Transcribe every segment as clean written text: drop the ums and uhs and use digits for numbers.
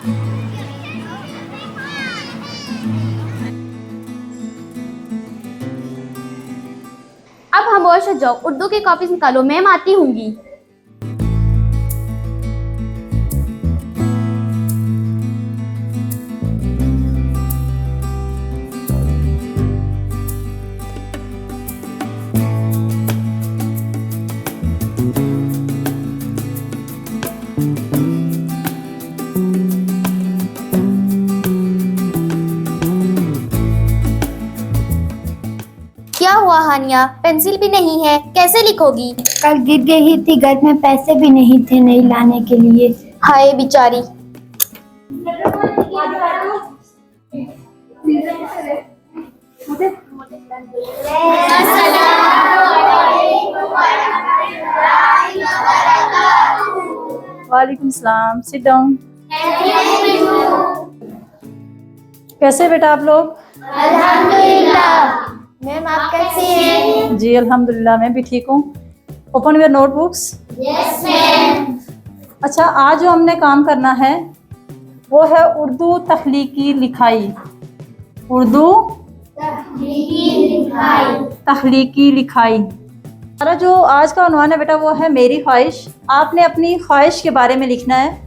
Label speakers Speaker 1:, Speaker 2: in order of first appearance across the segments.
Speaker 1: अब हम और से जाओ, उर्दू की कॉपीज निकालो, मैम आती होंगी। क्या हुआ हानिया, पेंसिल भी नहीं है, कैसे लिखोगी?
Speaker 2: कल गिर गई थी, घर में पैसे भी नहीं थे नहीं लाने के लिए।
Speaker 1: हाय बेचारी।
Speaker 3: वालेकुम सलाम, सिट डाउन। कैसे बेटा आप लोग?
Speaker 1: अल्हम्दुलिल्लाह। मैम आप कैसी हैं?
Speaker 3: जी अल्हम्दुलिल्लाह, मैं भी ठीक हूँ। Open your notebooks.
Speaker 1: Yes ma'am.
Speaker 3: अच्छा, आज जो हमने काम करना है वो है उर्दू तख्लीकी लिखाई। उर्दू तख्लीकी लिखाई। हमारा जो आज का उन्वान है बेटा वो है मेरी ख्वाहिश। आपने अपनी ख्वाहिश के बारे में लिखना है।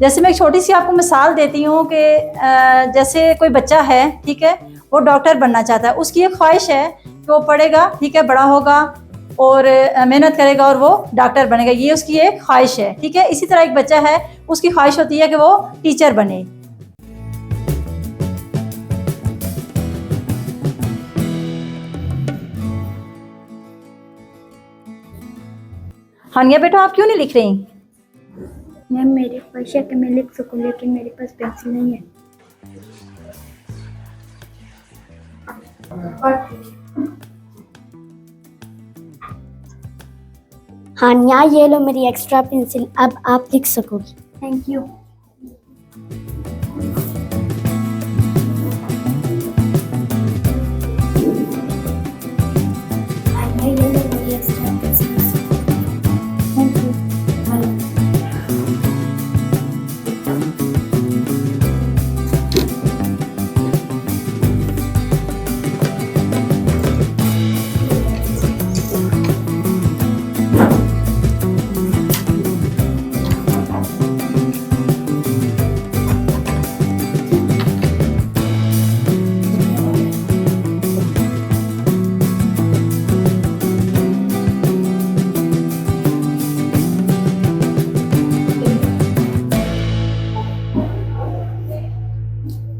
Speaker 3: जैसे मैं एक छोटी सी आपको मिसाल देती हूँ कि जैसे कोई बच्चा है, ठीक है, वो डॉक्टर बनना चाहता है। उसकी एक ख्वाहिश है कि वो पढ़ेगा, ठीक है, बड़ा होगा और मेहनत करेगा और वो डॉक्टर बनेगा। ये उसकी एक ख्वाहिश है, ठीक है। इसी तरह एक बच्चा है, उसकी ख्वाहिश होती है कि वो टीचर बने। हानिया बेटा आप क्यों नहीं लिख रही?
Speaker 2: मैम मेरी ख्वाहिश है कि मैं लिख सकूं, लेकिन मेरे पास पेंसिल नहीं है।
Speaker 4: हानिया ये लो मेरी एक्स्ट्रा पेंसिल, अब आप लिख सकोगी।
Speaker 2: Thank you. हानिया ये लो मेरी एक्स्ट्रा पेंसिल। Thank you.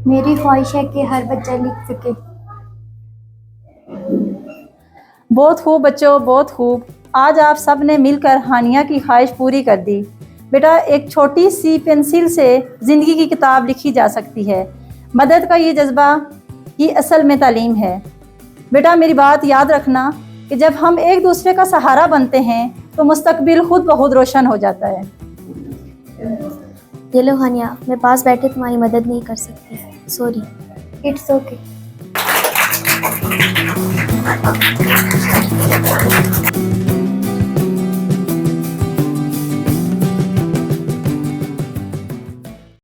Speaker 2: मेरी ख्वाहिश है कि हर बच्चा लिख सके।
Speaker 3: बहुत खूब बच्चों, बहुत खूब। आज आप सब ने मिलकर हानिया की ख्वाहिश पूरी कर दी। बेटा एक छोटी सी पेंसिल से ज़िंदगी की किताब लिखी जा सकती है। मदद का ये जज्बा ही असल में तालीम है। बेटा मेरी बात याद रखना कि जब हम एक दूसरे का सहारा बनते हैं तो मुस्तकबिल खुद ब खुद रोशन हो जाता है।
Speaker 4: ये लो हानिया, मैं पास बैठे तुम्हारी मदद नहीं कर सकती, सॉरी।
Speaker 2: It's okay.